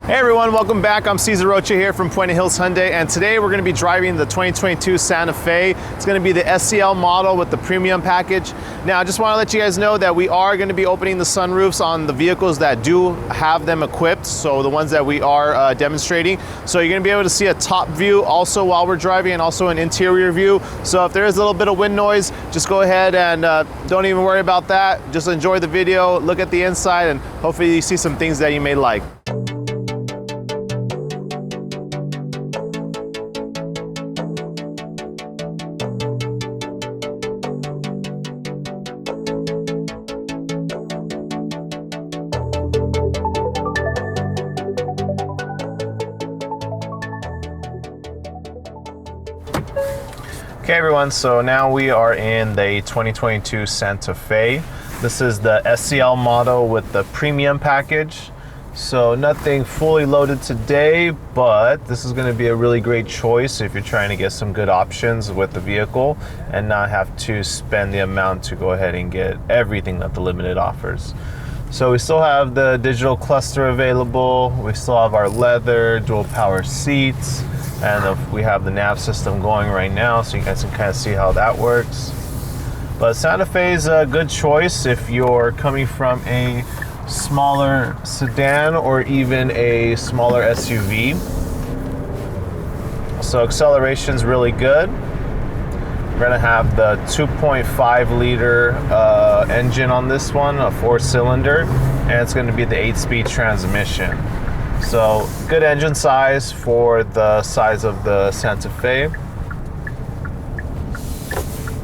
Hey everyone, welcome back. I'm Cesar Rocha here from Puente Hyundai, and today we're going to be driving the 2022 Santa Fe. It's going to be the SEL model with the premium package. Now, I just want to let you guys know that we are going to be opening the sunroofs on the vehicles that do have them equipped, so the ones that we are demonstrating. So you're going to be able to see a top view also while we're driving, and also an interior view. So if there is a little bit of wind noise, just go ahead and don't even worry about that. Just enjoy the video, look at the inside, and hopefully you see some things that you may like. Okay everyone, so now we are in the 2022 Santa Fe. This is the SEL model with the premium package. So nothing fully loaded today, but this is going to be a really great choice if you're trying to get some good options with the vehicle and not have to spend the amount to go ahead and get everything that the Limited offers. So we still have the digital cluster available, we still have our leather, dual power seats, and we have the nav system going right now, so you guys can kind of see how that works. But Santa Fe is a good choice if you're coming from a smaller sedan or even a smaller SUV. So acceleration is really good. We're gonna have the 2.5 liter engine on this one, a 4-cylinder, and it's gonna be the 8-speed transmission. So good engine size for the size of the Santa Fe.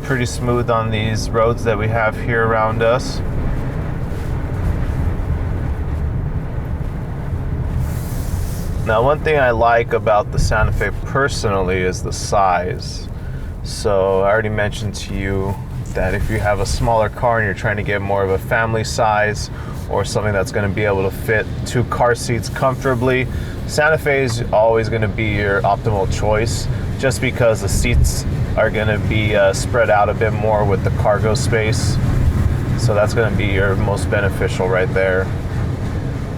Pretty smooth on these roads that we have here around us. Now, one thing I like about the Santa Fe personally is the size. So I already mentioned to you that if you have a smaller car and you're trying to get more of a family size or something that's going to be able to fit 2 car seats comfortably, Santa Fe is always going to be your optimal choice, just because the seats are going to be spread out a bit more with the cargo space. So that's going to be your most beneficial right there.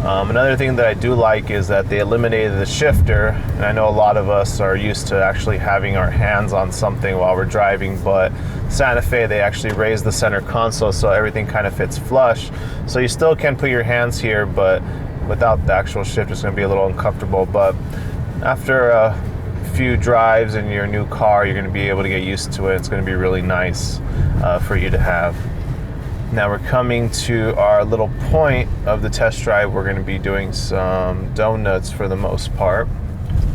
Another thing that I do like is that they eliminated the shifter, and I know a lot of us are used to actually having our hands on something while we're driving, but Santa Fe, they actually raised the center console so everything kind of fits flush. So you still can put your hands here, but without the actual shift, it's going to be a little uncomfortable. But after a few drives in your new car, you're going to be able to get used to it. It's going to be really nice for you to have. Now we're coming to our little point of the test drive. We're going to be doing some donuts for the most part.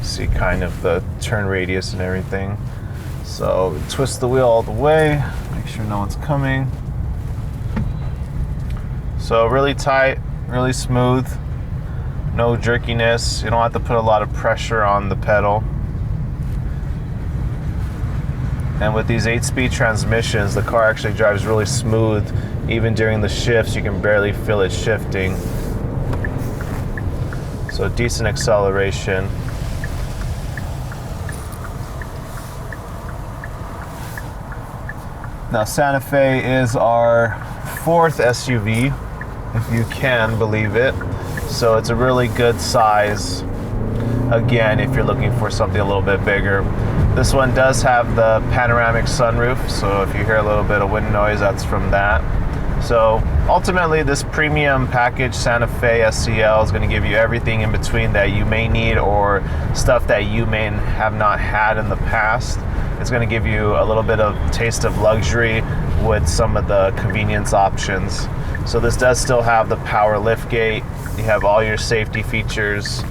See kind of the turn radius and everything. So twist the wheel all the way, make sure no one's coming. So really tight, really smooth, no jerkiness. You don't have to put a lot of pressure on the pedal. And with these 8-speed transmissions, the car actually drives really smooth. Even during the shifts, you can barely feel it shifting. So decent acceleration. Now Santa Fe is our 4th SUV, if you can believe it. So it's a really good size, again, if you're looking for something a little bit bigger. This one does have the panoramic sunroof, so if you hear a little bit of wind noise, that's from that. So ultimately, this premium package Santa Fe SEL is going to give you everything in between that you may need, or stuff that you may have not had in the past. It's going to give you a little bit of taste of luxury with some of the convenience options. So this does still have the power liftgate. You have all your safety features,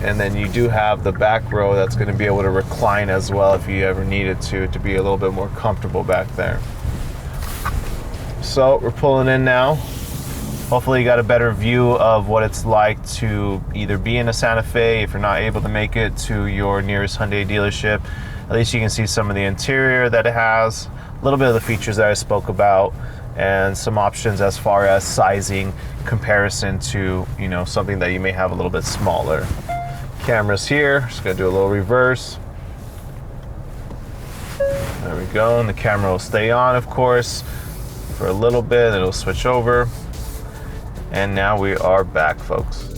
and then you do have the back row that's going to be able to recline as well if you ever needed to be a little bit more comfortable back there. So we're pulling in now. Hopefully you got a better view of what it's like to either be in a Santa Fe if you're not able to make it to your nearest Hyundai dealership. At least you can see some of the interior that it has, a little bit of the features that I spoke about, and some options as far as sizing comparison to, you know, something that you may have a little bit smaller. Cameras here, just gonna do a little reverse. There we go, and the camera will stay on, of course, for a little bit. It'll switch over, and now we are back, folks.